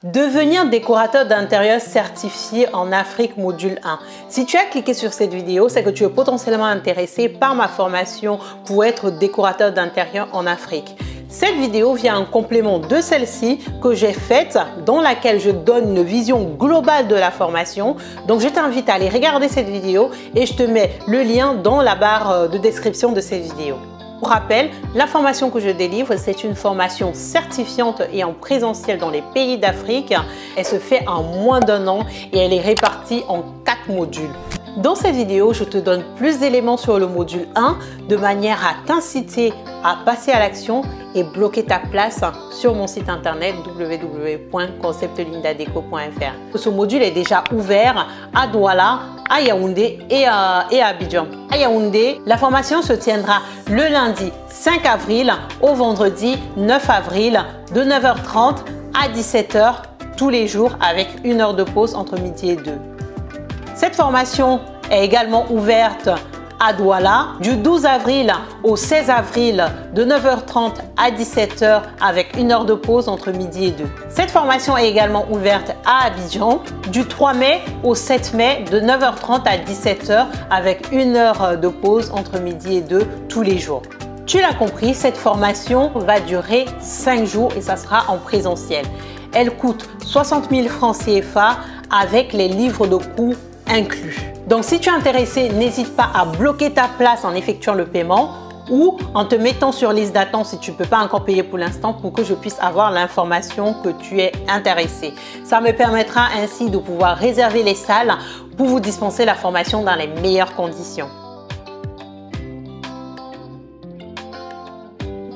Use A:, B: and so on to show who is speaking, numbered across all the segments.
A: Devenir décorateur d'intérieur certifié en Afrique module 1. Si tu as cliqué sur cette vidéo, c'est que tu es potentiellement intéressé par ma formation pour être décorateur d'intérieur en Afrique. Cette vidéo vient en complément de celle-ci que j'ai faite, dans laquelle je donne une vision globale de la formation. Donc je t'invite à aller regarder cette vidéo et je te mets le lien dans la barre de description de cette vidéo. Pour rappel, la formation que je délivre, c'est une formation certifiante et en présentiel dans les pays d'Afrique. Elle se fait en moins d'1 an et elle est répartie en 4 modules. Dans cette vidéo, je te donne plus d'éléments sur le module 1 de manière à t'inciter à passer à l'action et bloquer ta place sur mon site internet www.conceptlindadeco.fr. Ce module est déjà ouvert à Douala, à Yaoundé et à Abidjan. À Yaoundé, la formation se tiendra le lundi 5 avril au vendredi 9 avril de 9h30 à 17h tous les jours avec 1 heure de pause entre midi et 2. Cette formation est également ouverte à Douala du 12 avril au 16 avril de 9h30 à 17h avec 1 heure de pause entre midi et 2. Cette formation est également ouverte à Abidjan du 3 mai au 7 mai de 9h30 à 17h avec 1 heure de pause entre midi et 2 tous les jours. Tu l'as compris, cette formation va durer 5 jours et ça sera en présentiel. Elle coûte 60 000 francs CFA avec les livres de cours inclus. Donc si tu es intéressé, n'hésite pas à bloquer ta place en effectuant le paiement ou en te mettant sur liste d'attente si tu ne peux pas encore payer pour l'instant pour que je puisse avoir l'information que tu es intéressé. Ça me permettra ainsi de pouvoir réserver les salles pour vous dispenser la formation dans les meilleures conditions.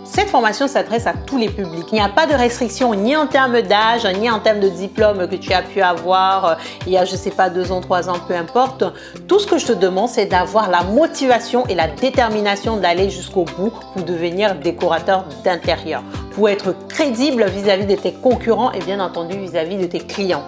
A: Cette formation s'adresse à tous les publics. Il n'y a pas de restriction ni en termes d'âge, ni en termes de diplôme que tu as pu avoir il y a, je sais pas, 2 ans, 3 ans, peu importe. Tout ce que je te demande, c'est d'avoir la motivation et la détermination d'aller jusqu'au bout pour devenir décorateur d'intérieur, pour être crédible vis-à-vis de tes concurrents et bien entendu vis-à-vis de tes clients.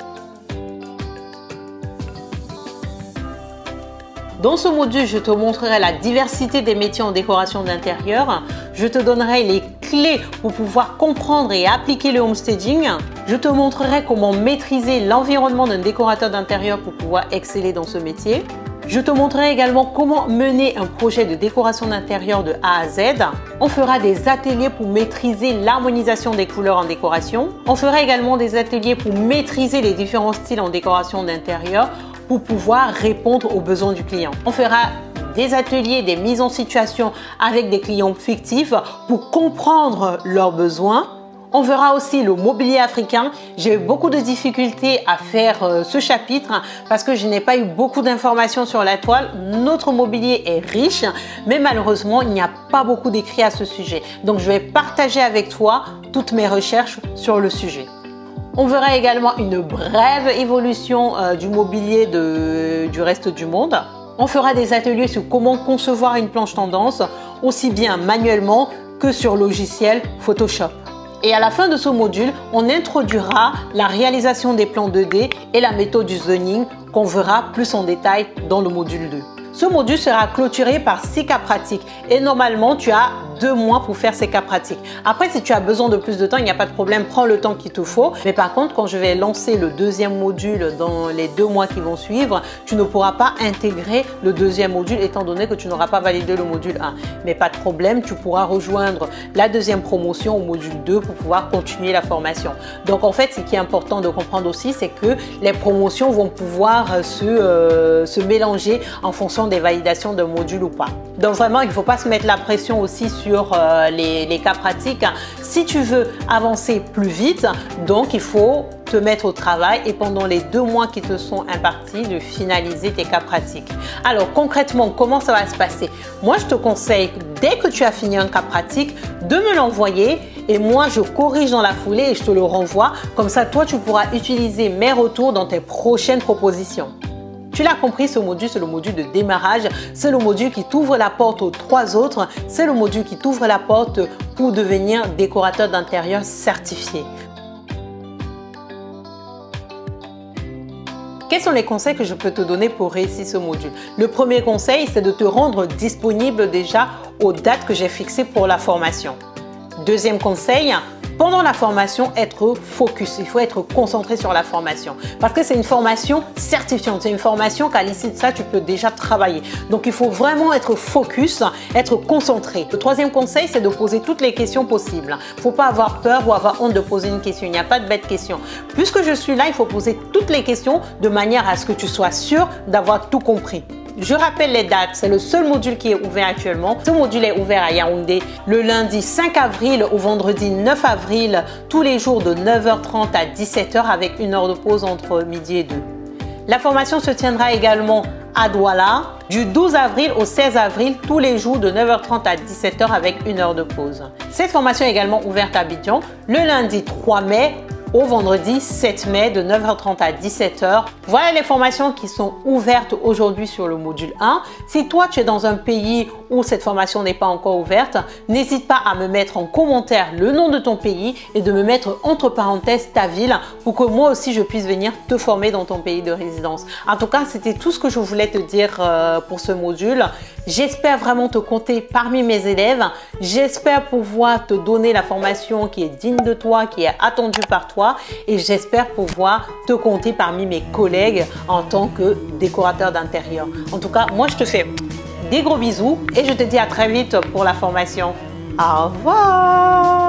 A: Dans ce module, je te montrerai la diversité des métiers en décoration d'intérieur. Je te donnerai les clés pour pouvoir comprendre et appliquer le homestaging. Je te montrerai comment maîtriser l'environnement d'un décorateur d'intérieur pour pouvoir exceller dans ce métier. Je te montrerai également comment mener un projet de décoration d'intérieur de A à Z. On fera des ateliers pour maîtriser l'harmonisation des couleurs en décoration. On fera également des ateliers pour maîtriser les différents styles en décoration d'intérieur pour pouvoir répondre aux besoins du client. On fera des ateliers, des mises en situation avec des clients fictifs pour comprendre leurs besoins. On verra aussi le mobilier africain. J'ai eu beaucoup de difficultés à faire ce chapitre parce que je n'ai pas eu beaucoup d'informations sur la toile. Notre mobilier est riche, mais malheureusement, il n'y a pas beaucoup d'écrits à ce sujet. Donc, je vais partager avec toi toutes mes recherches sur le sujet. On verra également une brève évolution du mobilier du reste du monde. On fera des ateliers sur comment concevoir une planche tendance, aussi bien manuellement que sur logiciel Photoshop. Et à la fin de ce module, on introduira la réalisation des plans 2D et la méthode du zoning qu'on verra plus en détail dans le module 2. Ce module sera clôturé par 6 cas pratiques et normalement tu as 2 mois pour faire ces cas pratiques. Après, si tu as besoin de plus de temps, il n'y a pas de problème, prends le temps qu'il te faut. Mais par contre, quand je vais lancer le 2e module dans les 2 mois qui vont suivre, tu ne pourras pas intégrer le 2e module étant donné que tu n'auras pas validé le module 1. Mais pas de problème, tu pourras rejoindre la 2e promotion au module 2 pour pouvoir continuer la formation. Donc en fait, ce qui est important de comprendre aussi, c'est que les promotions vont pouvoir se mélanger en fonction des validations d'un module ou pas. Donc vraiment, il ne faut pas se mettre la pression aussi sur les cas pratiques. Si tu veux avancer plus vite, donc il faut te mettre au travail et pendant les 2 mois qui te sont impartis, de finaliser tes cas pratiques. Alors concrètement, comment ça va se passer? Moi, je te conseille, dès que tu as fini un cas pratique, de me l'envoyer et moi, je corrige dans la foulée et je te le renvoie. Comme ça, toi, tu pourras utiliser mes retours dans tes prochaines propositions. Tu l'as compris, ce module, c'est le module de démarrage. C'est le module qui t'ouvre la porte aux 3 autres. C'est le module qui t'ouvre la porte pour devenir décorateur d'intérieur certifié. Quels sont les conseils que je peux te donner pour réussir ce module? Le premier conseil, c'est de te rendre disponible déjà aux dates que j'ai fixées pour la formation. Deuxième conseil, pendant la formation, être focus. Il faut être concentré sur la formation parce que c'est une formation certifiante. C'est une formation qu'à l'issue de ça, tu peux déjà travailler. Donc, il faut vraiment être focus, être concentré. Le troisième conseil, c'est de poser toutes les questions possibles. Il ne faut pas avoir peur ou avoir honte de poser une question. Il n'y a pas de bête question. Puisque je suis là, il faut poser toutes les questions de manière à ce que tu sois sûr d'avoir tout compris. Je rappelle les dates, c'est le seul module qui est ouvert actuellement. Ce module est ouvert à Yaoundé le lundi 5 avril au vendredi 9 avril, tous les jours de 9h30 à 17h avec une heure de pause entre midi et 2. La formation se tiendra également à Douala du 12 avril au 16 avril, tous les jours de 9h30 à 17h avec une heure de pause. Cette formation est également ouverte à Abidjan le lundi 3 mai au vendredi 7 mai de 9h30 à 17h. Voilà les formations qui sont ouvertes aujourd'hui sur le module 1. Si toi, tu es dans un pays où cette formation n'est pas encore ouverte, n'hésite pas à me mettre en commentaire le nom de ton pays et de me mettre entre parenthèses ta ville pour que moi aussi je puisse venir te former dans ton pays de résidence. En tout cas, c'était tout ce que je voulais te dire pour ce module. J'espère vraiment te compter parmi mes élèves. J'espère pouvoir te donner la formation qui est digne de toi, qui est attendue par toi. Et j'espère pouvoir te compter parmi mes collègues en tant que décorateur d'intérieur. En tout cas, moi, je te fais des gros bisous et je te dis à très vite pour la formation. Au revoir!